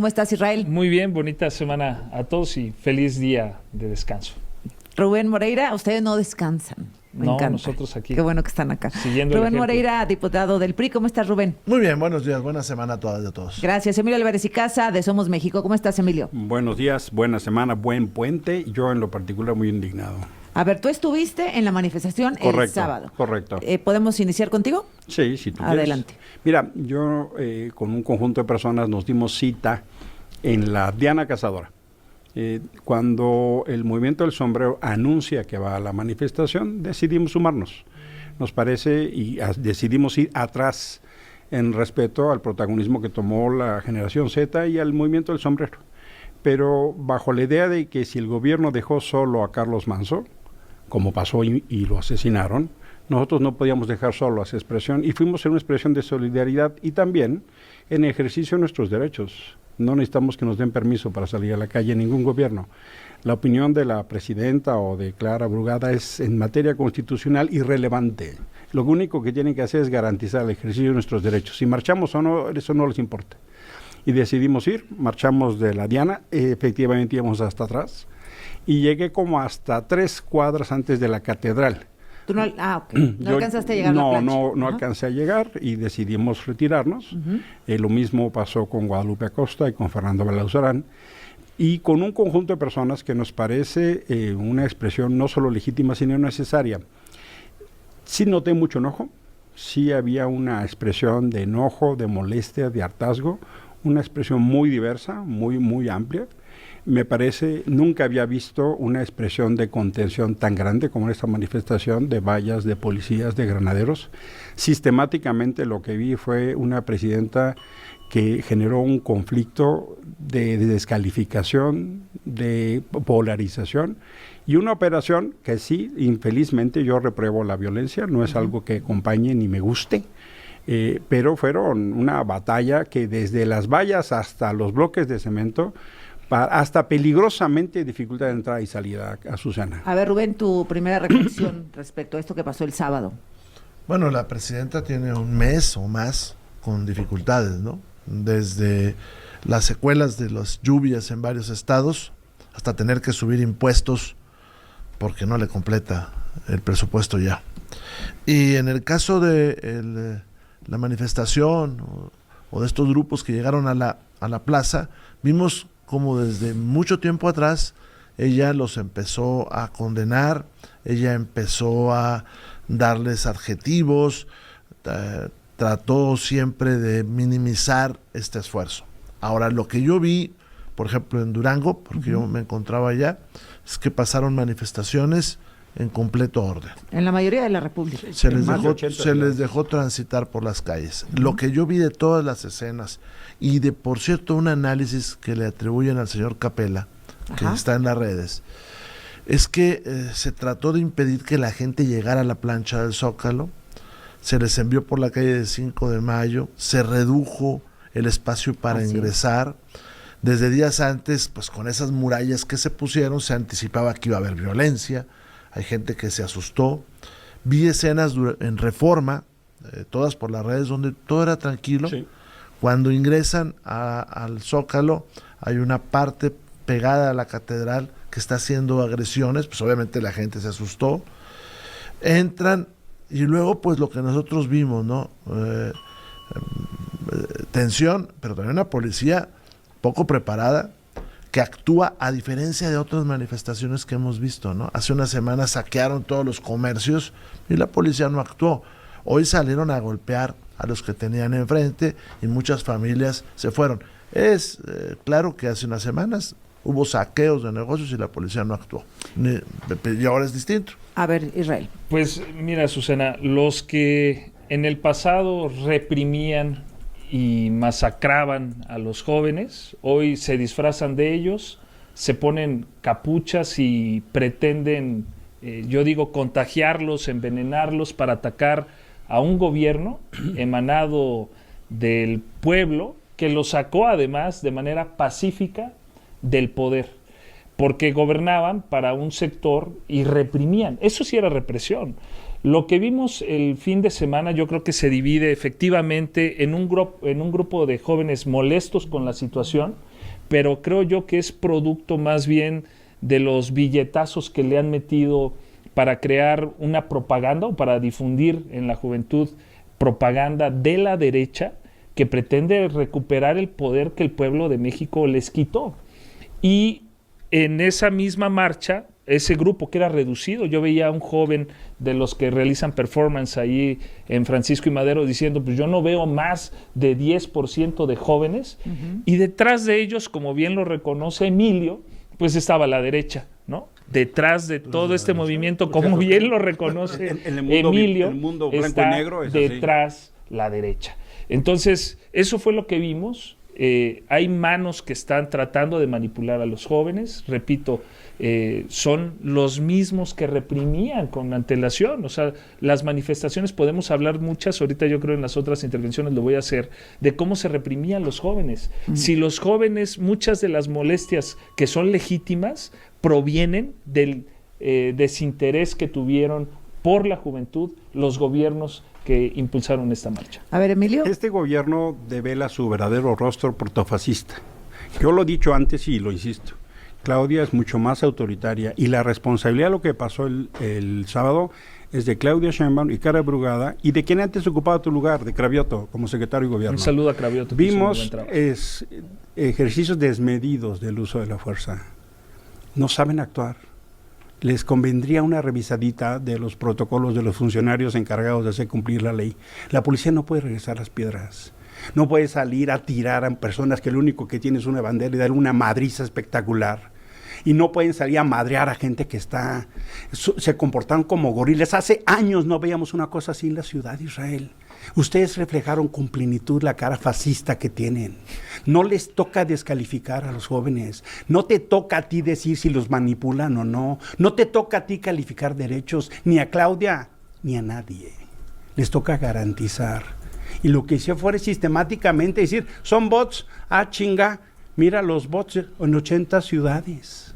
¿Cómo estás, Israel? Muy bien, bonita semana a todos y feliz día de descanso. Rubén Moreira, ustedes no descansan. Me encanta. Nosotros aquí. Qué bueno que están acá. Siguiendo Rubén Moreira, diputado del PRI. ¿Cómo estás, Rubén? Muy bien, buenos días, buena semana a todas y a todos. Gracias. Emilio Álvarez y Casa, de Somos México. ¿Cómo estás, Emilio? Buenos días, buena semana, buen puente. Yo en lo particular muy indignado. A ver, tú estuviste en la manifestación el sábado. Correcto. ¿Podemos iniciar contigo? Sí, si tú Adelante. quieres. Mira, yo con un conjunto de personas nos dimos cita en la Diana Cazadora. Cuando el Movimiento del Sombrero anuncia que va a la manifestación, decidimos sumarnos. Nos parece y decidimos ir atrás en respeto al protagonismo que tomó la generación Z y al Movimiento del Sombrero. Pero bajo la idea de que si el gobierno dejó solo a Carlos Manzo, como pasó y lo asesinaron, nosotros no podíamos dejar solo a esa expresión y fuimos en una expresión de solidaridad y también en ejercicio de nuestros derechos. No necesitamos que nos den permiso para salir a la calle, ningún gobierno. La opinión de la presidenta o de Clara Brugada es en materia constitucional irrelevante. Lo único que tienen que hacer es garantizar el ejercicio de nuestros derechos. Si marchamos o no, eso no les importa. Y decidimos ir, marchamos de la Diana, efectivamente íbamos hasta atrás, y llegué como hasta 3 cuadras antes de la catedral. ¿Tú no, ok. ¿No alcanzaste a llegar a la plancha? No alcancé a llegar y decidimos retirarnos. Lo mismo pasó con Guadalupe Acosta y con Fernando Belauzarán, y con un conjunto de personas que nos parece una expresión no solo legítima, sino necesaria. Sí noté mucho enojo, sí había una expresión de enojo, de molestia, de hartazgo, una expresión muy diversa, muy amplia. Me parece, nunca había visto una expresión de contención tan grande como en esta manifestación de vallas, de policías, de granaderos. Sistemáticamente lo que vi fue una presidenta que generó un conflicto de descalificación, de polarización y una operación que sí, infelizmente yo repruebo la violencia, no es algo que acompañe ni me guste. Pero fueron una batalla que desde las vallas hasta los bloques de cemento, hasta peligrosamente dificultad de entrada y salida, Azucena. A ver, Rubén, tu primera reflexión respecto a esto que pasó el sábado. Bueno, la presidenta tiene un mes o más con dificultades, ¿no? Desde las secuelas de las lluvias en varios estados hasta tener que subir impuestos porque no le completa el presupuesto ya. Y en el caso de la manifestación o de estos grupos que llegaron a la plaza, vimos como desde mucho tiempo atrás ella los empezó a condenar, ella empezó a darles adjetivos, trató siempre de minimizar este esfuerzo. Ahora, lo que yo vi, por ejemplo, en Durango, porque yo me encontraba allá, es que pasaron manifestaciones en completo orden. En la mayoría de la República. Se les dejó transitar por las calles. Lo que yo vi de todas las escenas y de, por cierto, un análisis que le atribuyen al señor Capella, que está en las redes, es que se trató de impedir que la gente llegara a la plancha del Zócalo, se les envió por la calle de 5 de Mayo, se redujo el espacio para ingresar. Desde días antes, pues con esas murallas que se pusieron, se anticipaba que iba a haber violencia. Hay gente que se asustó. Vi escenas en Reforma, todas por las redes, donde todo era tranquilo. Sí. Cuando ingresan al Zócalo, hay una parte pegada a la catedral que está haciendo agresiones, pues obviamente la gente se asustó. Entran y luego pues lo que nosotros vimos, ¿no? Tensión, pero también una policía poco preparada, que actúa a diferencia de otras manifestaciones que hemos visto, ¿no? Hace unas semanas saquearon todos los comercios y la policía no actuó. Hoy salieron a golpear a los que tenían enfrente y muchas familias se fueron. Es claro que hace unas semanas hubo saqueos de negocios y la policía no actuó. Y ahora es distinto. A ver, Israel. Pues mira, Susana, los que en el pasado reprimían y masacraban a los jóvenes, hoy se disfrazan de ellos, se ponen capuchas y pretenden, yo digo, contagiarlos, envenenarlos para atacar a un gobierno emanado del pueblo que lo sacó además de manera pacífica del poder, porque gobernaban para un sector y reprimían. Eso sí era represión. Lo que vimos el fin de semana yo creo que se divide efectivamente en un grupo de jóvenes molestos con la situación pero creo yo que es producto más bien de los billetazos que le han metido para crear una propaganda o para difundir en la juventud propaganda de la derecha que pretende recuperar el poder que el pueblo de México les quitó. Y en esa misma marcha, ese grupo que era reducido, yo veía a un joven de los que realizan performance ahí en Francisco y Madero diciendo, pues yo no veo más de 10% de jóvenes, y detrás de ellos, como bien lo reconoce Emilio, pues estaba la derecha, ¿no? Detrás de todo este movimiento, como bien lo reconoce Emilio, el mundo blanco está y negro es detrás la derecha. Entonces, eso fue lo que vimos. Hay manos que están tratando de manipular a los jóvenes, repito, son los mismos que reprimían con antelación. O sea, las manifestaciones, podemos hablar muchas, ahorita yo creo en las otras intervenciones lo voy a hacer, de cómo se reprimían los jóvenes. Si los jóvenes, muchas de las molestias que son legítimas provienen del desinterés que tuvieron por la juventud los gobiernos que impulsaron esta marcha. A ver, Emilio. Este gobierno devela su verdadero rostro protofascista. Yo lo he dicho antes y lo insisto. Claudia es mucho más autoritaria y la responsabilidad de lo que pasó el sábado es de Claudia Sheinbaum y Clara Brugada y de quien antes ocupaba tu lugar, de Cravioto, como secretario de gobierno. Un saludo a Cravioto. Vimos ejercicios desmedidos del uso de la fuerza. No saben actuar. Les convendría una revisadita de los protocolos de los funcionarios encargados de hacer cumplir la ley. La policía no puede regresar las piedras. No puede salir a tirar a personas que lo único que tiene es una bandera y dar una madriza espectacular. Y no pueden salir a madrear a gente que se comportaron como gorilas. Hace años no veíamos una cosa así en la ciudad de Israel. Ustedes reflejaron con plenitud la cara fascista que tienen. No les toca descalificar a los jóvenes. No te toca a ti decir si los manipulan o no. No te toca a ti calificar derechos, ni a Claudia, ni a nadie. Les toca garantizar. Y lo que hicieron fue sistemáticamente decir, son bots, chinga, mira los bots en 80 ciudades.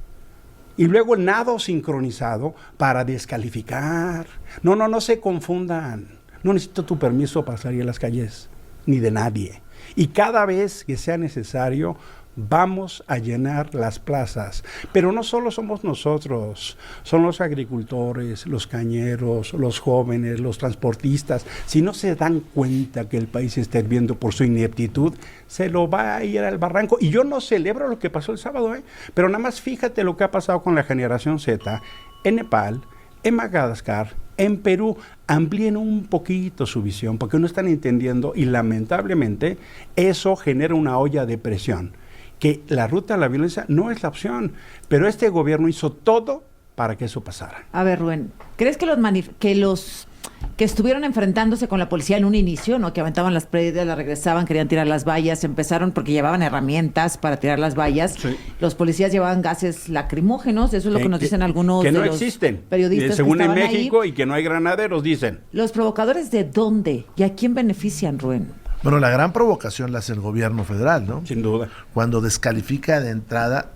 Y luego el nado sincronizado para descalificar. No se confundan. No necesito tu permiso para salir a las calles, ni de nadie. Y cada vez que sea necesario, vamos a llenar las plazas. Pero no solo somos nosotros, son los agricultores, los cañeros, los jóvenes, los transportistas. Si no se dan cuenta que el país está hirviendo por su ineptitud, se lo va a ir al barranco. Y yo no celebro lo que pasó el sábado, pero nada más fíjate lo que ha pasado con la generación Z en Nepal, en Madagascar, en Perú. Amplíen un poquito su visión porque no están entendiendo y lamentablemente eso genera una olla de presión, que la ruta a la violencia no es la opción, pero este gobierno hizo todo para que eso pasara. A ver, Rubén, ¿crees que los que estuvieron enfrentándose con la policía en un inicio, ¿no? Que aventaban las predias, las regresaban, querían tirar las vallas, empezaron porque llevaban herramientas para tirar las vallas, sí. Los policías llevaban gases lacrimógenos, eso es lo que nos dicen algunos que de no los existen, periodistas según que en estaban México ahí. Y que no hay granaderos, dicen. ¿Los provocadores de dónde? ¿Y a quién benefician, Rubén? Bueno, la gran provocación la hace el gobierno federal, ¿no? Sin duda. Cuando descalifica de entrada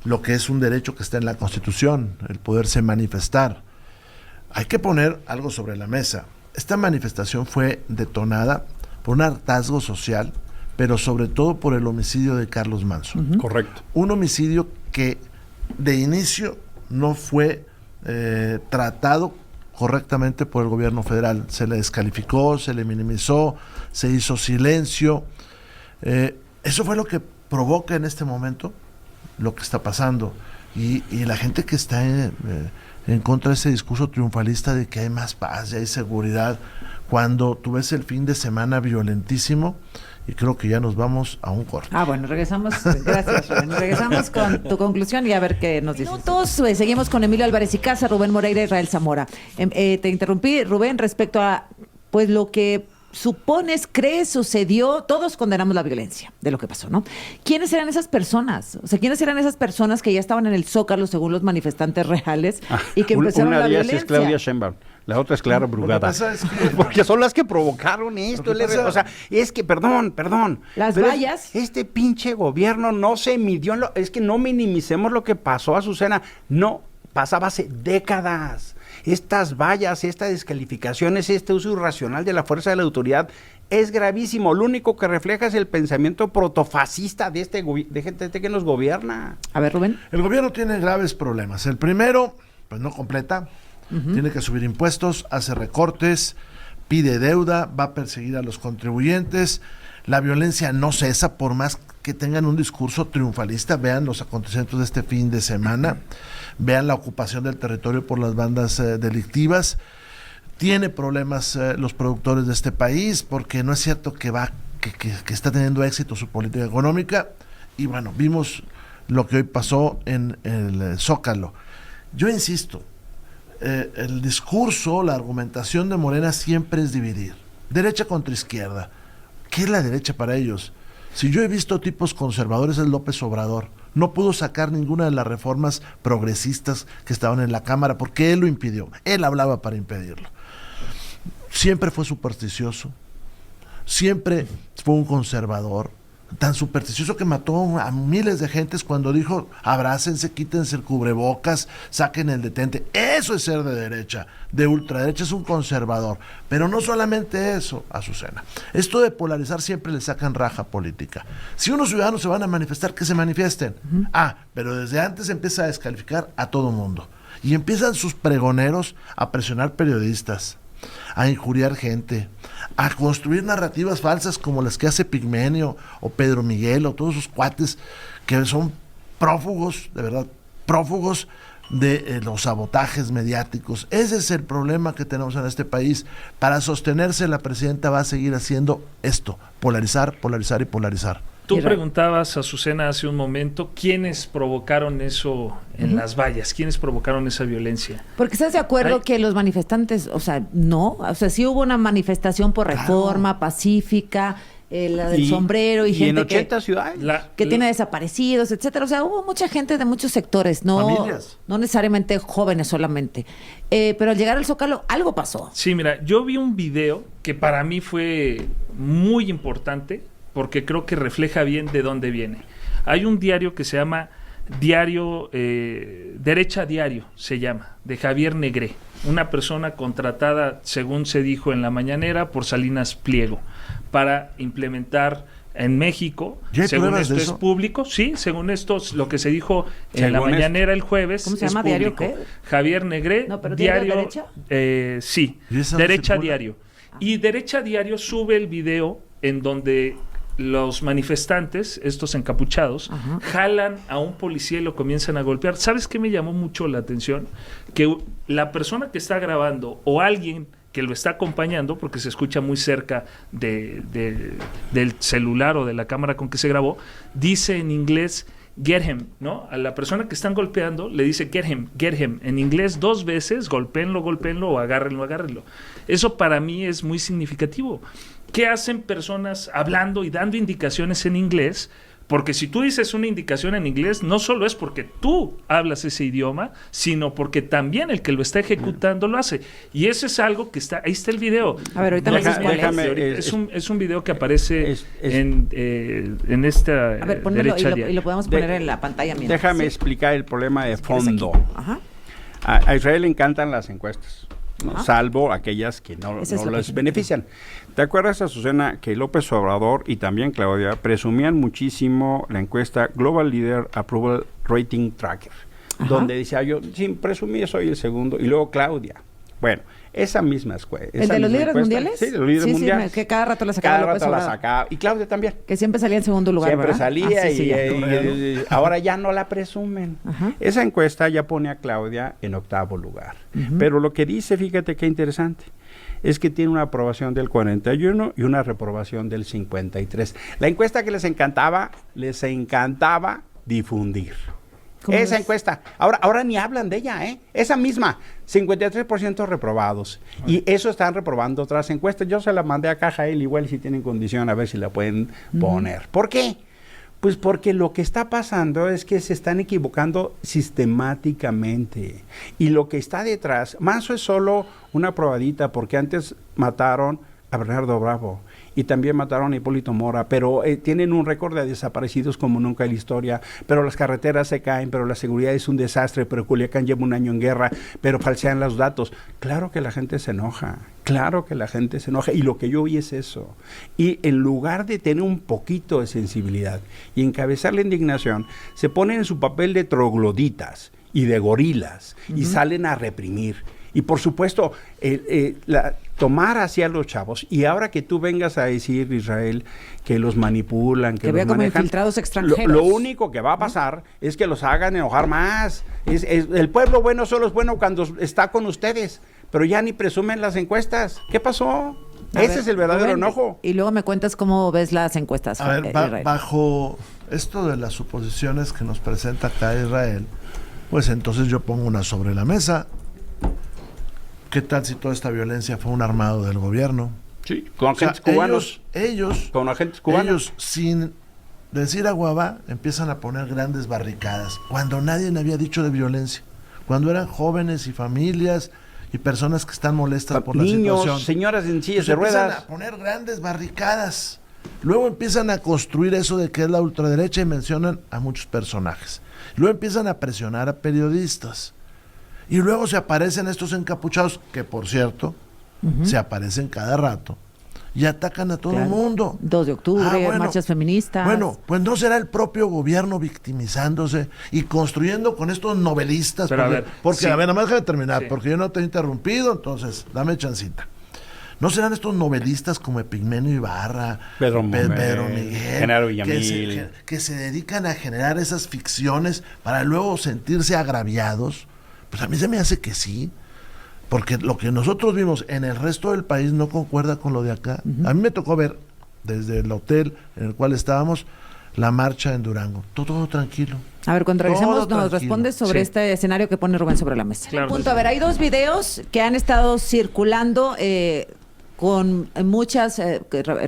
lo que es un derecho que está en la Constitución, el poderse manifestar. Hay que poner algo sobre la mesa. Esta manifestación fue detonada por un hartazgo social, pero sobre todo por el homicidio de Carlos Manzo. Correcto. Un homicidio que de inicio no fue tratado correctamente por el gobierno federal. Se le descalificó, se le minimizó, se hizo silencio. Eso fue lo que provoca en este momento lo que está pasando. Y la gente que está en contra de ese discurso triunfalista de que hay más paz y hay seguridad, cuando tú ves el fin de semana violentísimo, y creo que ya nos vamos a un corte. Bueno, regresamos, gracias Rubén, regresamos con tu conclusión y a ver qué nos dices. Seguimos con Emilio Álvarez y Casa, Rubén Moreira y Israel Zamora. Te interrumpí, Rubén, respecto a pues lo que supones, crees, sucedió. Todos condenamos la violencia de lo que pasó, ¿no? ¿Quiénes eran esas personas? O sea, ¿quiénes eran esas personas que ya estaban en el Zócalo según los manifestantes reales y que empezaron la violencia? Una de ellas es Claudia Sheinbaum, la otra es Clara Brugada. Porque son las que provocaron esto. O sea, es que, perdón. Las vallas. Este pinche gobierno no se midió, es que no minimicemos lo que pasó, Azucena. No, pasaba hace décadas. Estas vallas, estas descalificaciones, este uso irracional de la fuerza de la autoridad es gravísimo. Lo único que refleja es el pensamiento protofascista de de gente que nos gobierna. A ver, Rubén. El gobierno tiene graves problemas. El primero, pues no completa, tiene que subir impuestos, hace recortes, pide deuda, va a perseguir a los contribuyentes. La violencia no cesa por más que tengan un discurso triunfalista. Vean los acontecimientos de este fin de semana, vean la ocupación del territorio por las bandas delictivas. Tiene problemas los productores de este país, porque no es cierto que está teniendo éxito su política económica. Y bueno, vimos lo que hoy pasó en el Zócalo. Yo insisto, el discurso, la argumentación de Morena siempre es dividir, derecha contra izquierda. ¿Qué es la derecha para ellos? Si yo he visto tipos conservadores, es López Obrador. No pudo sacar ninguna de las reformas progresistas que estaban en la Cámara porque él lo impidió. Él hablaba para impedirlo. Siempre fue supersticioso, siempre fue un conservador, tan supersticioso que mató a miles de gentes cuando dijo: abrácense, quítense el cubrebocas, saquen el detente. Eso es ser de derecha, de ultraderecha, es un conservador. Pero no solamente eso, Azucena. Esto de polarizar siempre le sacan raja política. Si unos ciudadanos se van a manifestar, que se manifiesten. Pero desde antes empieza a descalificar a todo mundo. Y empiezan sus pregoneros a presionar periodistas, a injuriar gente, a construir narrativas falsas como las que hace Pigmenio o Pedro Miguel o todos esos cuates que son prófugos, de verdad, prófugos de los sabotajes mediáticos. Ese es el problema que tenemos en este país. Para sostenerse, la presidenta va a seguir haciendo esto: polarizar, polarizar y polarizar. Tú preguntabas, Azucena, hace un momento, ¿quiénes provocaron eso en las vallas? ¿Quiénes provocaron esa violencia? Porque estás de acuerdo que los manifestantes, sí hubo una manifestación por reforma pacífica, la del sombrero y gente en 80 ciudades que tiene desaparecidos, etcétera. O sea, hubo mucha gente de muchos sectores, no necesariamente jóvenes solamente. Pero al llegar al Zócalo, algo pasó. Sí, mira, yo vi un video que para mí fue muy importante, porque creo que refleja bien de dónde viene. Hay un diario que se llama Derecha Diario, se llama, de Javier Negré, una persona contratada, según se dijo en la mañanera, por Salinas Pliego, para implementar en México, según esto es público, sí, según esto, lo que se dijo en la mañanera el jueves. ¿Cómo se llama? ¿Diario qué? Javier Negré, no, pero ¿Diario Derecha? Sí, Derecha Diario. Y Derecha Diario sube el video en donde los manifestantes, estos encapuchados, jalan a un policía y lo comienzan a golpear. ¿Sabes qué me llamó mucho la atención? Que la persona que está grabando o alguien que lo está acompañando, porque se escucha muy cerca del celular o de la cámara con que se grabó, dice en inglés get him, ¿no? A la persona que están golpeando le dice get him, en inglés 2 veces, golpéenlo o agárrenlo. Eso para mí es muy significativo. ¿Qué hacen personas hablando y dando indicaciones en inglés? Porque si tú dices una indicación en inglés, no solo es porque tú hablas ese idioma, sino porque también el que lo está ejecutando lo hace. Y eso es algo que está, ahí está el video. A ver, ahorita es un video que aparece en esta a ver, derecha y lo podemos poner en la pantalla. Déjame explicar el problema de fondo. A Israel le encantan las encuestas, ¿no? Salvo aquellas que no les benefician. ¿Te acuerdas, Azucena, que López Obrador y también Claudia presumían muchísimo la encuesta Global Leader Approval Rating Tracker? Donde decía yo, sin presumir, soy el segundo, y luego Claudia. Bueno, esa misma encuesta. ¿El de los líderes mundiales? Sí, de los líderes mundiales. Que cada rato la sacaba López Obrador. Y Claudia también. Que siempre salía en segundo lugar, siempre ¿verdad? Salía y ahora ya no la presumen. Esa encuesta ya pone a Claudia en 8º lugar. Pero lo que dice, fíjate qué interesante, es que tiene una aprobación del 41 y una reprobación del 53. La encuesta que les encantaba difundir. Esa encuesta, ahora ni hablan de ella, esa misma, 53% reprobados. Y eso están reprobando otras encuestas. Yo se la mandé a Cajael, igual si tienen condición, a ver si la pueden poner. ¿Por qué? Pues porque lo que está pasando es que se están equivocando sistemáticamente. Y lo que está detrás, Manso es solo una probadita, porque antes mataron a Bernardo Bravo. y también mataron a Hipólito Mora, pero tienen un récord de desaparecidos como nunca en la historia, pero las carreteras se caen, pero la seguridad es un desastre, pero Culiacán lleva un año en guerra, pero falsean los datos. Claro que la gente se enoja, y lo que yo vi es eso. Y en lugar de tener un poquito de sensibilidad y encabezar la indignación, se ponen en su papel de trogloditas y de gorilas y salen a reprimir. Y por supuesto, tomar hacia los chavos, y ahora que tú vengas a decir, Israel, que los manipulan, que los vea como manejan, infiltrados extranjeros. lo único que va a pasar es que los hagan enojar más. El pueblo bueno solo es bueno cuando está con ustedes, pero ya ni presumen las encuestas. ¿Qué pasó? Ese es el verdadero enojo. Y luego me cuentas cómo ves las encuestas. A ver, bajo esto de las suposiciones que nos presenta acá Israel, pues entonces yo pongo una sobre la mesa. ¿Qué tal si toda esta violencia fue un armado del gobierno? Sí, con agentes cubanos. Con agentes cubanos. Ellos, sin decir aguaba, empiezan a poner grandes barricadas, cuando nadie había dicho de violencia, cuando eran jóvenes y familias y personas que están molestas por la situación. Señoras en sillas de ruedas. Empiezan a poner grandes barricadas. Luego empiezan a construir eso de que es la ultraderecha y mencionan a muchos personajes. Luego empiezan a presionar a periodistas. Y luego se aparecen estos encapuchados, que por cierto, se aparecen cada rato, y atacan a todo el mundo. 2 de octubre, marchas feministas. Bueno, pues no será el propio gobierno victimizándose y construyendo con estos novelistas. Pero porque a ver, nada más déjame terminar, porque yo no te he interrumpido, entonces dame chancita. ¿No serán estos novelistas como Epigmenio Ibarra, Pedro Miguel, Genaro Villamil, que se dedican a generar esas ficciones para luego sentirse agraviados? Pues a mí se me hace que sí, porque lo que nosotros vimos en el resto del país no concuerda con lo de acá. A mí me tocó ver desde el hotel en el cual estábamos la marcha en Durango, todo tranquilo. A ver, cuando regresemos nos respondes sobre este escenario que pone Rubén sobre la mesa. Claro. Punto. A ver, hay 2 videos que han estado circulando con muchas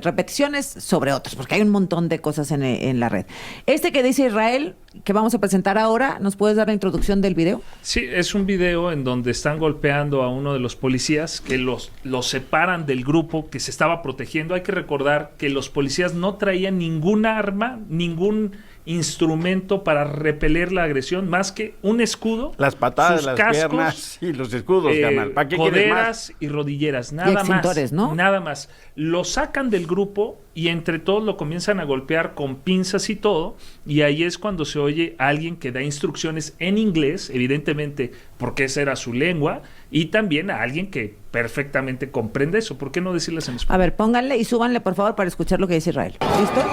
repeticiones sobre otros, porque hay un montón de cosas en la red. Este que dice Israel, que vamos a presentar ahora, ¿nos puedes dar la introducción del video? Sí, es un video en donde están golpeando a uno de los policías, que los separan del grupo que se estaba protegiendo. Hay que recordar que los policías no traían ningún arma, ningún instrumento para repeler la agresión, más que un escudo, las patadas, las cascos, piernas y los escudos, carnal. ¿Para qué coderas y rodilleras, nada y extintores, más, ¿no? Nada más. Lo sacan del grupo y entre todos lo comienzan a golpear con pinzas y todo, y ahí es cuando se oye a alguien que da instrucciones en inglés, evidentemente porque esa era su lengua, y también a alguien que perfectamente comprende eso. ¿Por qué no decirles en español? A ver, pónganle y súbanle por favor para escuchar lo que dice Israel. ¿Listo?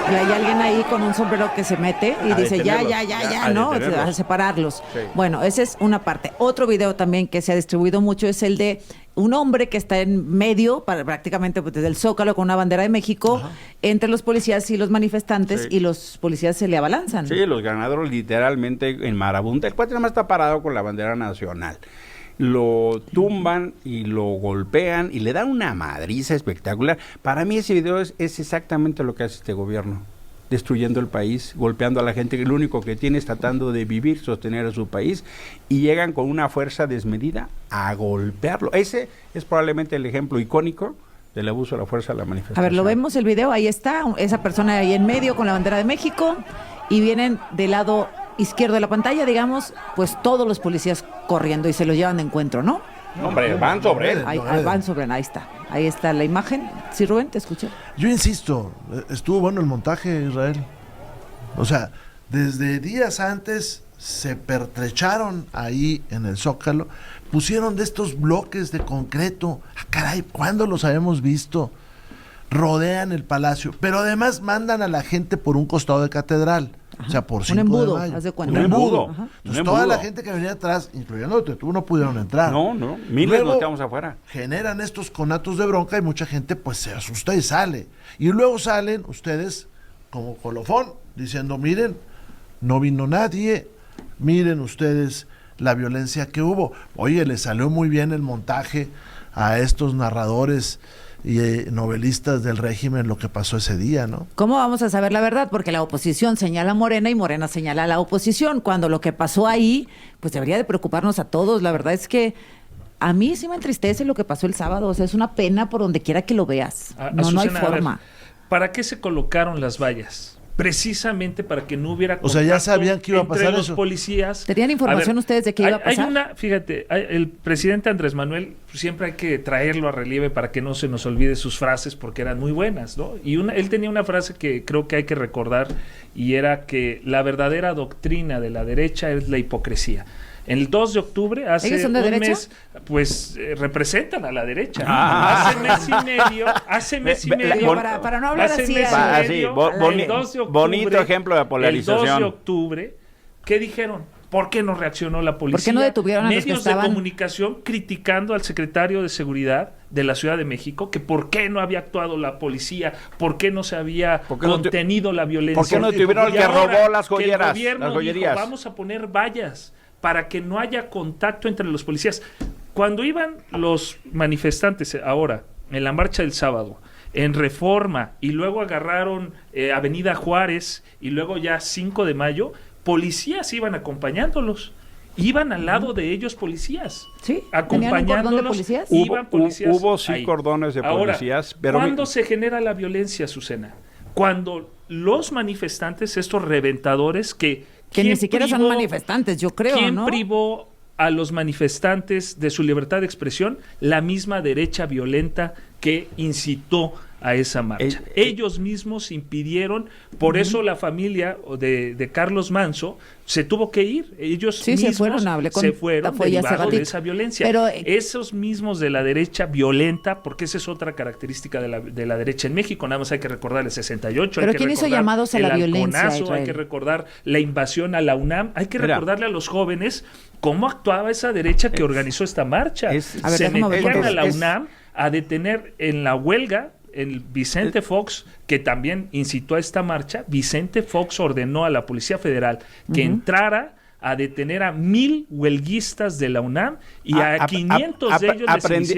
Y hay alguien ahí con un sombrero que se mete y dice ya, ¿no? A separarlos. Sí. Bueno, esa es una parte. Otro video también que se ha distribuido mucho es el de un hombre que está en medio, prácticamente desde el Zócalo con una bandera de México, entre los policías y los manifestantes, y los policías se le abalanzan. Sí, los ganaderos literalmente en marabunta. El cuate nada más está parado con la bandera nacional. Lo tumban y lo golpean y le dan una madriza espectacular. Para mí ese video es exactamente lo que hace este gobierno, destruyendo el país, golpeando a la gente que lo único que tiene es tratando de vivir, sostener a su país, y llegan con una fuerza desmedida a golpearlo. Ese es probablemente el ejemplo icónico del abuso de la fuerza de la manifestación. A ver, lo vemos el video, ahí está, esa persona ahí en medio con la bandera de México, y vienen del lado izquierdo de la pantalla, digamos, pues todos los policías corriendo y se lo llevan de encuentro, ¿no? Hombre, van sobre él. Van sobre él, ahí está la imagen. Sí, Rubén, te escucho. Yo insisto, estuvo bueno el montaje, Israel. O sea, desde días antes se pertrecharon ahí en el Zócalo, pusieron de estos bloques de concreto. Caray, ¿cuándo los habíamos visto? rodean el palacio, pero además mandan a la gente por un costado de Catedral. Ajá. O sea, por 5 un embudo, de mayo. haz de cuenta. Un embudo. Ajá. Entonces, toda la gente que venía atrás, incluyéndote tú, no pudieron entrar. No, miles nos quedamos afuera. Generan estos conatos de bronca y mucha gente pues se asusta y sale. Y luego salen ustedes como colofón, diciendo, miren, no vino nadie, miren ustedes la violencia que hubo. Oye, le salió muy bien el montaje a estos narradores y novelistas del régimen lo que pasó ese día, ¿no? ¿Cómo vamos a saber la verdad? Porque la oposición señala a Morena y Morena señala a la oposición, cuando lo que pasó ahí, pues debería de preocuparnos a todos. La verdad es que a mí sí me entristece lo que pasó el sábado, o sea, es una pena por donde quiera que lo veas. No hay forma. Ver, ¿para qué se colocaron las vallas? Precisamente para que no hubiera contacto, o sea, ya sabían que iba a pasar entre los eso. policías. ¿Tenían información ustedes de qué iba a pasar? El presidente Andrés Manuel, siempre hay que traerlo a relieve para que no se nos olvide sus frases, porque eran muy buenas, ¿no? Y él tenía una frase que creo que hay que recordar, y era que la verdadera doctrina de la derecha es la hipocresía. El 2 de octubre, hace ¿Ellos son de un derecha? mes, pues representan a la derecha. Hace mes y medio. Para no hablar así. El 2 de octubre, bonito ejemplo de polarización. El 2 de octubre, ¿qué dijeron? ¿Por qué no reaccionó la policía? ¿Por qué no detuvieron a los que Medios estaban? de comunicación criticando al secretario de Seguridad de la Ciudad de México, que por qué no había actuado la policía, por qué no se había contenido la violencia. ¿Por qué no detuvieron al que robó las joyeras? El gobierno las joyerías. dijo, vamos a poner vallas para que no haya contacto entre los policías. Cuando iban los manifestantes ahora en la marcha del sábado, en Reforma, y luego agarraron Avenida Juárez, y luego ya 5 de mayo, policías iban acompañándolos. Iban al lado de ellos policías. Sí, acompañándolos. ¿tenían un cordón de policías? Iban policías. Hubo sí ahí. cordones de policías. Ahora, pero ¿cuándo se genera la violencia, Azucena? Cuando los manifestantes, estos reventadores que ni siquiera son manifestantes, yo creo, ¿quién ¿no? privó a los manifestantes de su libertad de expresión? La misma derecha violenta que incitó a esa marcha. Ellos mismos impidieron, por eso la familia de Carlos Manso se tuvo que ir. Ellos mismos se fueron derivados de esa violencia. Pero, esos mismos de la derecha violenta, porque esa es otra característica de la derecha en México, nada más hay que recordar el 68. Pero ¿quién hizo llamados a la violencia, hay que recordar la invasión a la UNAM, hay que recordarle a los jóvenes cómo actuaba esa derecha que organizó esta marcha. Se metían a la UNAM a detener en la huelga el Vicente Fox, que también incitó a esta marcha. Vicente Fox ordenó a la Policía Federal que entrara a detener a 1,000 huelguistas de la UNAM y a 500 de ellos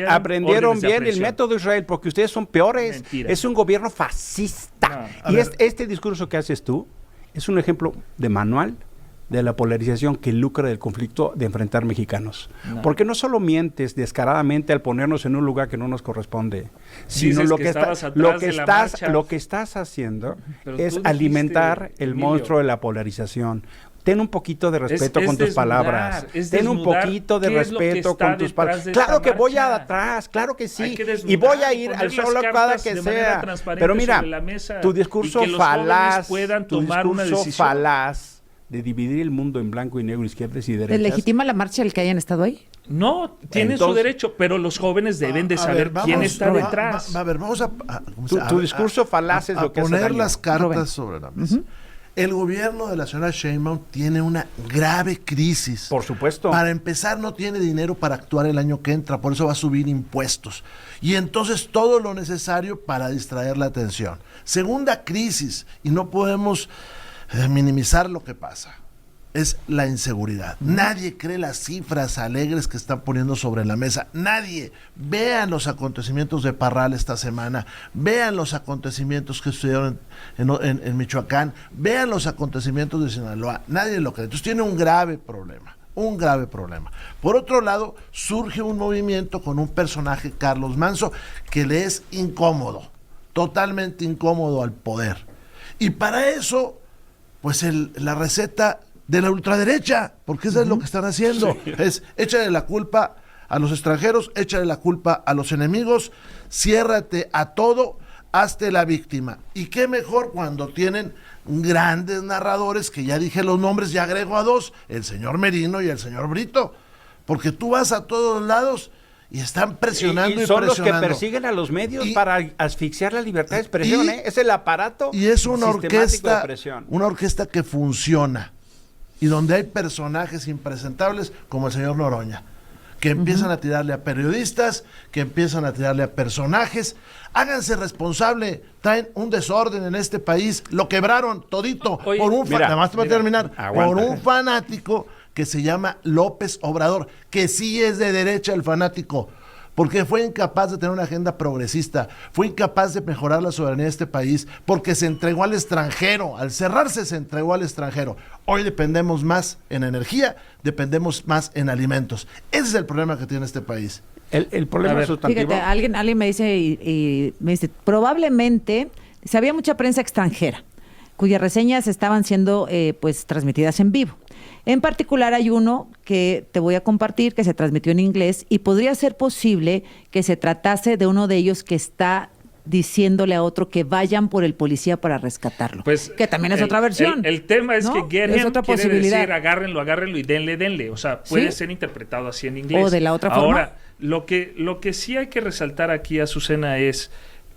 aprendieron bien el método Israel, porque ustedes son peores. Mentira. Es un gobierno fascista. Y este discurso que haces tú es un ejemplo de manual de la polarización que lucra del conflicto de enfrentar mexicanos. Porque no solo mientes descaradamente al ponernos en un lugar que no nos corresponde, sino lo que estás haciendo es alimentar el monstruo de la polarización. Ten un poquito de respeto con tus palabras. Ten un poquito de respeto con tus palabras. Claro que voy atrás, claro que sí. Y voy a ir al solo cada que sea. Pero mira, tu discurso falaz de dividir el mundo en blanco y negro, izquierdas y derechas. ¿Les legitima la marcha el que hayan estado ahí? No, tienen su derecho, pero los jóvenes deben de saber quién está detrás. Vamos a tu discurso falaz es lo que hace poner daño. las cartas sobre la mesa. El gobierno de la señora Sheinbaum tiene una grave crisis. Por supuesto. Para empezar, no tiene dinero para actuar el año que entra, por eso va a subir impuestos. Y entonces todo lo necesario para distraer la atención. Segunda crisis, y no podemos minimizar lo que pasa, es la inseguridad. Nadie cree las cifras alegres que están poniendo sobre la mesa. Nadie. Vean los acontecimientos de Parral esta semana. Vean los acontecimientos que sucedieron en Michoacán. Vean los acontecimientos de Sinaloa. Nadie lo cree. Entonces tiene un grave problema. Un grave problema. Por otro lado, surge un movimiento con un personaje, Carlos Manso, que le es incómodo. Totalmente incómodo al poder. Y para eso, pues la receta de la ultraderecha, porque eso es lo que están haciendo, es échale la culpa a los extranjeros, échale la culpa a los enemigos, ciérrate a todo, hazte la víctima. Y qué mejor cuando tienen grandes narradores, que ya dije los nombres, ya agrego a 2, el señor Merino y el señor Brito, porque tú vas a todos lados y están presionando y son los que presionando. persiguen a los medios para asfixiar la libertad de expresión, ¿eh? Es el aparato y es una sistemático de presión. una orquesta que funciona y donde hay personajes impresentables como el señor Noroña, que empiezan a tirarle a periodistas, que empiezan a tirarle a personajes. Háganse responsable, traen un desorden en este país, lo quebraron todito. Oye, por un mira, nada más te voy a terminar, aguanta. por un fanático que se llama López Obrador, que sí es de derecha el fanático, porque fue incapaz de tener una agenda progresista, fue incapaz de mejorar la soberanía de este país, porque se entregó al extranjero, al cerrarse se entregó al extranjero. Hoy dependemos más en energía, dependemos más en alimentos. Ese es el problema que tiene este país. El problema sustantivo. Fíjate, alguien me dice, y me dice, probablemente había mucha prensa extranjera, cuyas reseñas estaban siendo pues transmitidas en vivo. En particular hay uno que te voy a compartir que se transmitió en inglés y podría ser posible que se tratase de uno de ellos que está diciéndole a otro que vayan por el policía para rescatarlo. Pues, que también es otra versión. El tema es, ¿no?, que get es him otra quiere posibilidad. decir agárrenlo y denle. O sea, puede ¿Sí? ser interpretado así en inglés. O de la otra forma. Ahora, lo que sí hay que resaltar aquí, Azucena, es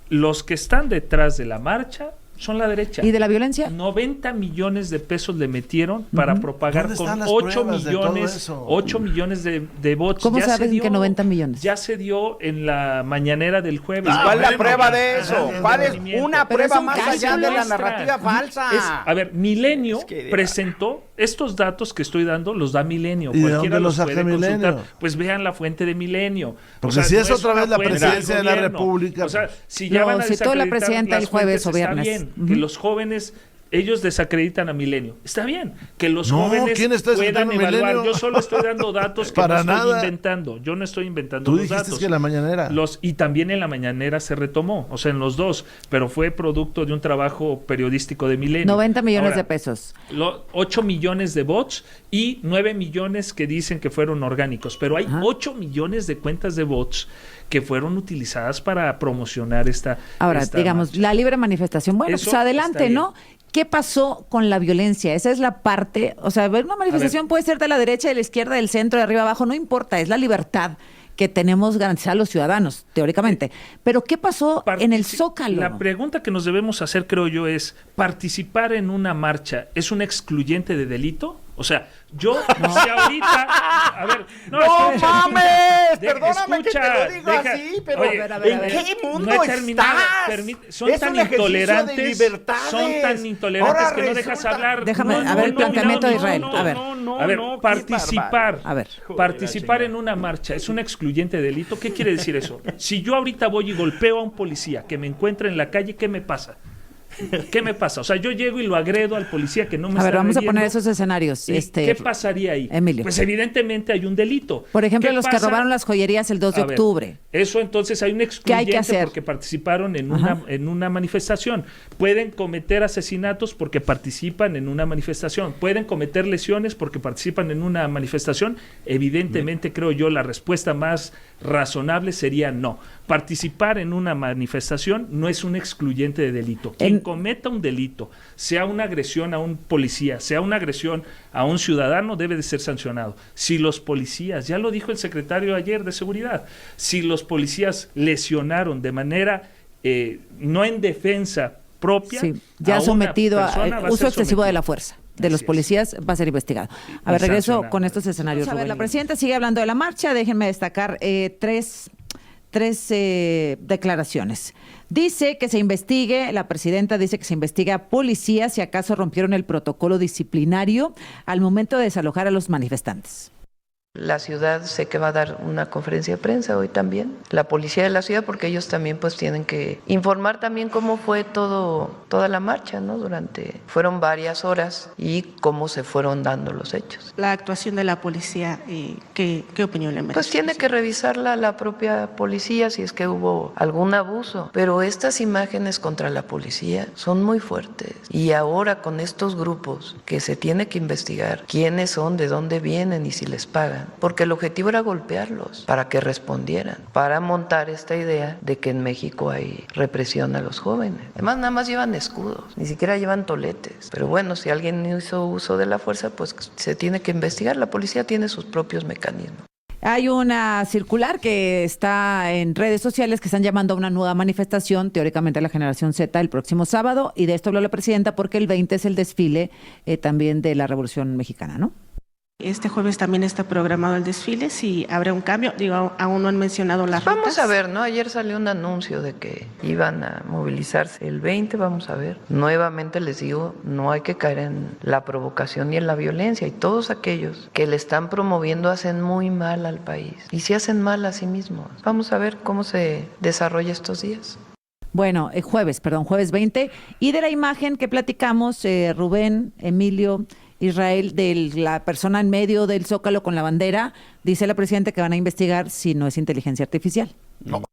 los que están detrás de la marcha son la derecha. ¿Y de la violencia? 90 millones de pesos le metieron para propagar ¿Dónde con están las 8 pruebas de todo millones, eso? 8 millones de votos. ¿Cómo Ya saben se dio, que 90 millones? Ya se dio en la mañanera del jueves. ¿Cuál es la bueno, prueba de eso? ¿Cuál es una Pero es prueba un más cálculo allá de la extra. narrativa falsa? A ver, Milenio Es que, presentó estos datos que estoy dando, los da Milenio. ¿Y de Cualquiera dónde los puede saca consultar. Milenio? Pues vean la fuente de Milenio. Porque si es no otra una vez la fuente presidencia del de la gobierno. República, O sea, pues. si ya Lo van a citó la desacreditar presidenta el las jueves fuentes, o viernes. Está bien que los jóvenes, ellos desacreditan a Milenio. Está bien que los No, jóvenes ¿quién está puedan desacreditando evaluar. Milenio? Yo solo estoy dando datos que Para no estoy nada. inventando. Yo no estoy inventando Tú los dijiste datos. que la mañanera. Y también en la mañanera se retomó, o sea, en los dos, pero fue producto de un trabajo periodístico de Milenio. 90 millones Ahora, de pesos. 8 millones de bots y 9 millones que dicen que fueron orgánicos, pero hay 8 millones de cuentas de bots que fueron utilizadas para promocionar esta Ahora, digamos, marcha. la libre manifestación. Bueno, Eso pues adelante, está bien. ¿no? ¿Qué pasó con la violencia? Esa es la parte, o sea, una manifestación puede ser de la derecha, de la izquierda, del centro, de arriba, abajo, no importa, es la libertad que tenemos garantizada a los ciudadanos, teóricamente. Pero ¿qué pasó en el Zócalo? La pregunta que nos debemos hacer, creo yo, es, ¿participar en una marcha es un excluyente de delito? O sea, yo, si ahorita... A ver, ¡No escucha, mames! escucha. Perdóname que te lo diga así, pero oye, a ver, ¿en a ver. qué mundo no he terminado. estás? Son Es tan un ejercicio de intolerantes, libertades. son tan intolerantes Ahora que no dejas resulta- hablar. Déjame, a ver, el planteamiento de Israel, a ver. A ver, qué participar. A ver. Participar en una marcha es un excluyente de delito. ¿Qué quiere decir eso? Si yo ahorita voy y golpeo a un policía que me encuentra en la calle, ¿qué me pasa? ¿Qué me pasa? O sea, yo llego y lo agredo al policía que no me A ver, está vamos a agrediendo. poner esos escenarios. ¿Y qué pasaría ahí? Emilio. Pues evidentemente hay un delito. Por ejemplo, ¿Qué los que pasa? robaron las joyerías el 2 de A ver, octubre. Eso entonces hay un ¿Qué excluyente hay que hacer? porque participaron en Ajá. en una manifestación. Pueden cometer asesinatos porque participan en una manifestación. Pueden cometer lesiones porque participan en una manifestación. Evidentemente, creo yo, la respuesta más razonable sería no. Participar en una manifestación no es un excluyente de delito. Quien cometa un delito, sea una agresión a un policía, sea una agresión a un ciudadano, debe de ser sancionado. Si los policías, ya lo dijo el secretario ayer de Seguridad, si los policías lesionaron de manera no en defensa propia, Sí, ya a una sometido a persona, va a uso ser excesivo de sometido. la fuerza de los Así es. policías, va a ser investigado. A Y ver, regreso sancionado. con estos escenarios. Vamos a ver, La Rubén. presidenta sigue hablando de la marcha. Déjenme destacar tres declaraciones. Dice que se investigue, la presidenta dice que se investigue a policías si acaso rompieron el protocolo disciplinario al momento de desalojar a los manifestantes. La ciudad sé que va a dar una conferencia de prensa hoy también, la policía de la ciudad, porque ellos también pues tienen que informar también cómo fue toda la marcha, ¿no? Fueron varias horas y cómo se fueron dando los hechos. La actuación de la policía, ¿qué opinión le merece? Pues tiene que revisarla la propia policía si es que hubo algún abuso, pero estas imágenes contra la policía son muy fuertes y ahora con estos grupos que se tiene que investigar quiénes son, de dónde vienen y si les pagan, porque el objetivo era golpearlos para que respondieran, para montar esta idea de que en México hay represión a los jóvenes. Además, nada más llevan escudos, ni siquiera llevan toletes. Pero bueno, si alguien hizo uso de la fuerza, pues se tiene que investigar. La policía tiene sus propios mecanismos. Hay una circular que está en redes sociales que están llamando a una nueva manifestación, teóricamente a la generación Z, el próximo sábado, y de esto habló la presidenta porque el 20 es el desfile también de la Revolución Mexicana, ¿no? Este jueves también está programado el desfile, si habrá un cambio, digo, aún no han mencionado las rutas. Vamos a ver, ¿no? Ayer salió un anuncio de que iban a movilizarse el 20, vamos a ver. Nuevamente les digo, no hay que caer en la provocación y en la violencia, y todos aquellos que le están promoviendo hacen muy mal al país y se hacen mal a sí mismos. Vamos a ver cómo se desarrolla estos días. Bueno, jueves 20, y de la imagen que platicamos, Rubén, Emilio, Israel, de la persona en medio del Zócalo con la bandera, dice la presidenta que van a investigar si no es inteligencia artificial. No.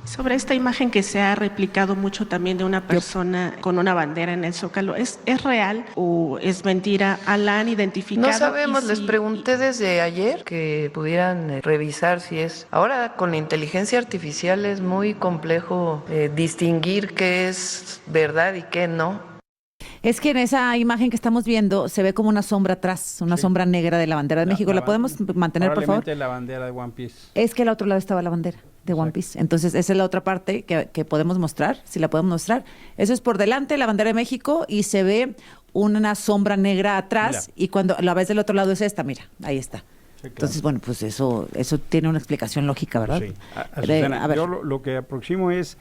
Sobre esta imagen que se ha replicado mucho también de una persona con una bandera en el Zócalo, ¿es real o es mentira? ¿La han identificado? No sabemos, les pregunté desde ayer que pudieran revisar si es. Ahora con la inteligencia artificial es muy complejo distinguir qué es verdad y qué no. Es que en esa imagen que estamos viendo se ve como una sombra atrás, una sombra negra de la bandera de México. ¿La podemos mantener, por favor? La bandera de One Piece. Es que al otro lado estaba la bandera de One Piece. Entonces, esa es la otra parte que podemos mostrar, si la podemos mostrar. Eso es por delante, la bandera de México, y se ve una sombra negra atrás, y cuando la ves del otro lado es esta, mira, ahí está. Sí, claro. Entonces, bueno, pues eso tiene una explicación lógica, ¿verdad? Sí. Azucena, a ver. Yo lo que aproximo es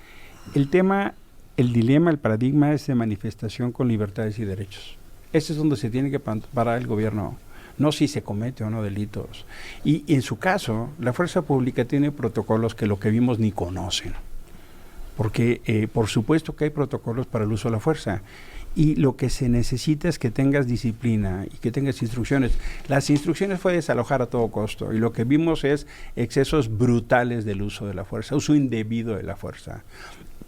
el tema. El dilema, el paradigma es de manifestación con libertades y derechos. Ese es donde se tiene que parar el gobierno, no si se comete o no delitos. Y en su caso, la fuerza pública tiene protocolos que lo que vimos ni conocen. Porque por supuesto que hay protocolos para el uso de la fuerza. Y lo que se necesita es que tengas disciplina y que tengas instrucciones. Las instrucciones fue desalojar a todo costo. Y lo que vimos es excesos brutales del uso de la fuerza, uso indebido de la fuerza.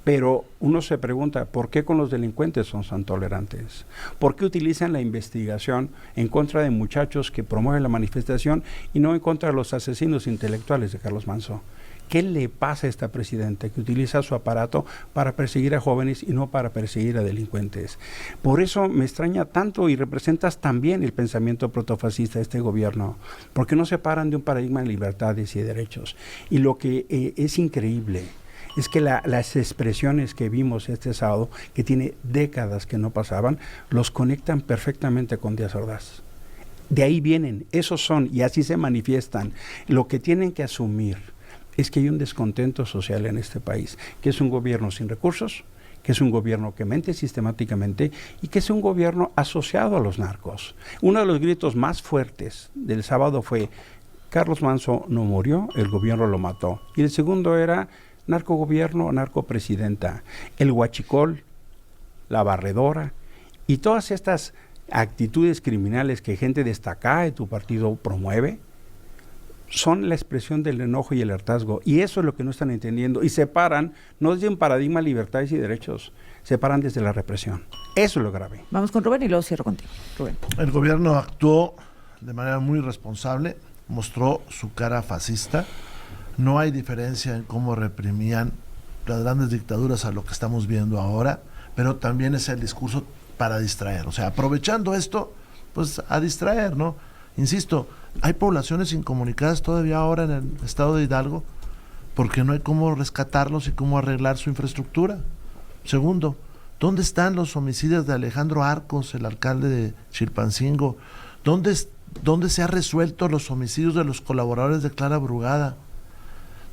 Pero uno se pregunta, ¿por qué con los delincuentes son tan tolerantes? ¿Por qué utilizan la investigación en contra de muchachos que promueven la manifestación y no en contra de los asesinos intelectuales de Carlos Manzo? ¿Qué le pasa a esta presidenta que utiliza su aparato para perseguir a jóvenes y no para perseguir a delincuentes? Por eso me extraña tanto y representas también el pensamiento protofascista de este gobierno, porque no se paran de un paradigma de libertades y de derechos. Y lo que es increíble es que las expresiones que vimos este sábado, que tiene décadas que no pasaban, los conectan perfectamente con Díaz Ordaz. De ahí vienen, esos son, y así se manifiestan. Lo que tienen que asumir es que hay un descontento social en este país, que es un gobierno sin recursos, que es un gobierno que mente sistemáticamente y que es un gobierno asociado a los narcos. Uno de los gritos más fuertes del sábado fue: Carlos Manzo no murió, el gobierno lo mató. Y el segundo era: narcogobierno, narcopresidenta, el huachicol, la barredora y todas estas actitudes criminales que gente destacada de tu partido promueve son la expresión del enojo y el hartazgo, y eso es lo que no están entendiendo, y se paran no desde un paradigma de libertades y derechos, se paran desde la represión. Eso es lo grave. Vamos con Rubén y luego cierro contigo. Rubén. El gobierno actuó de manera muy responsable, mostró su cara fascista. No hay diferencia en cómo reprimían las grandes dictaduras a lo que estamos viendo ahora, pero también es el discurso para distraer. O sea, aprovechando esto, pues a distraer, ¿no? Insisto, hay poblaciones incomunicadas todavía ahora en el estado de Hidalgo porque no hay cómo rescatarlos y cómo arreglar su infraestructura. Segundo, ¿dónde están los homicidios de Alejandro Arcos, el alcalde de Chilpancingo? ¿Dónde se han resuelto los homicidios de los colaboradores de Clara Brugada?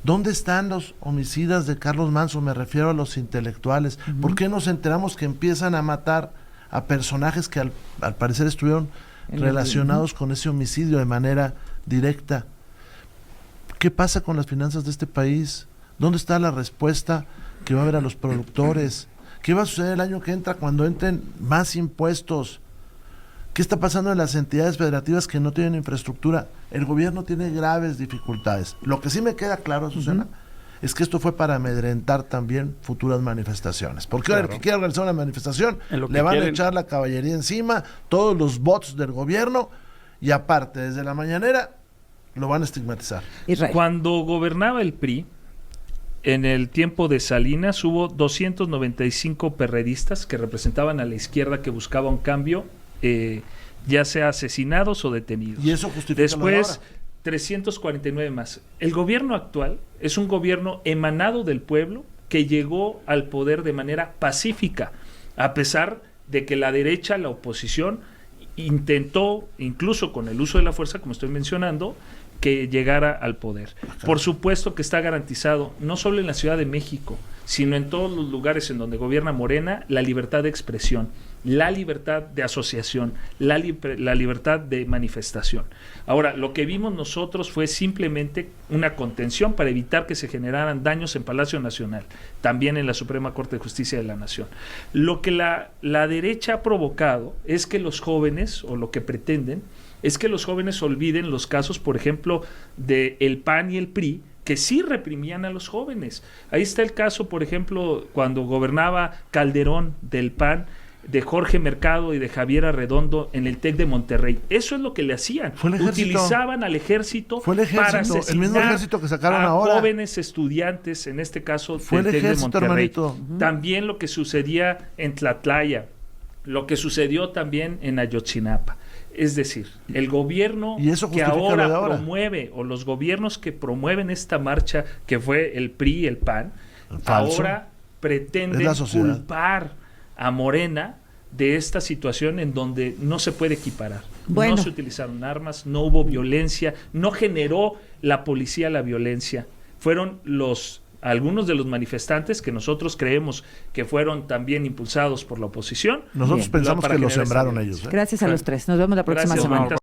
¿Dónde están los homicidas de Carlos Manzo? Me refiero a los intelectuales. ¿Por qué nos enteramos que empiezan a matar a personajes que al parecer estuvieron relacionados con ese homicidio de manera directa? ¿Qué pasa con las finanzas de este país? ¿Dónde está la respuesta que va a haber a los productores? ¿Qué va a suceder el año que entra cuando entren más impuestos? ¿Qué está pasando en las entidades federativas que no tienen infraestructura? El gobierno tiene graves dificultades. Lo que sí me queda claro, Azucena, es que esto fue para amedrentar también futuras manifestaciones. Porque ahora el que quiera organizar una manifestación, le van a echar la caballería encima, todos los bots del gobierno, y aparte, desde la mañanera, lo van a estigmatizar. Israel. Cuando gobernaba el PRI, en el tiempo de Salinas, hubo 295 perredistas que representaban a la izquierda que buscaba un cambio, ya sea asesinados o detenidos. Y eso justifica después, 349 más. El gobierno actual es un gobierno emanado del pueblo que llegó al poder de manera pacífica, a pesar de que la derecha, la oposición, intentó, incluso con el uso de la fuerza, como estoy mencionando, que llegara al poder. Por supuesto que está garantizado, no solo en la Ciudad de México, sino en todos los lugares en donde gobierna Morena, la libertad de expresión, la libertad de asociación, la libertad de manifestación. Ahora, lo que vimos nosotros fue simplemente una contención para evitar que se generaran daños en Palacio Nacional, también en la Suprema Corte de Justicia de la Nación. Lo que la derecha ha provocado es que los jóvenes, o lo que pretenden, es que los jóvenes olviden los casos, por ejemplo, de el PAN y el PRI, que sí reprimían a los jóvenes. Ahí está el caso, por ejemplo, cuando gobernaba Calderón del PAN, de Jorge Mercado y de Javier Arredondo en el TEC de Monterrey. Eso es lo que le hacían. Utilizaban al ejército para asesinar el mismo ejército que sacaron a ahora. Jóvenes estudiantes, en este caso Fue del el TEC de ejército, Monterrey. hermanito. También lo que sucedía en Tlatlaya, lo que sucedió también en Ayotzinapa. Es decir, el gobierno que ahora promueve, o los gobiernos que promueven esta marcha, que fue el PRI y el PAN, ahora pretenden culpar a Morena de esta situación en donde no se puede equiparar. No se utilizaron armas, no hubo violencia, no generó la policía la violencia. Fueron algunos de los manifestantes que nosotros creemos que fueron también impulsados por la oposición. Nosotros pensamos que lo sembraron ellos. Gracias a los tres. Nos vemos la próxima semana.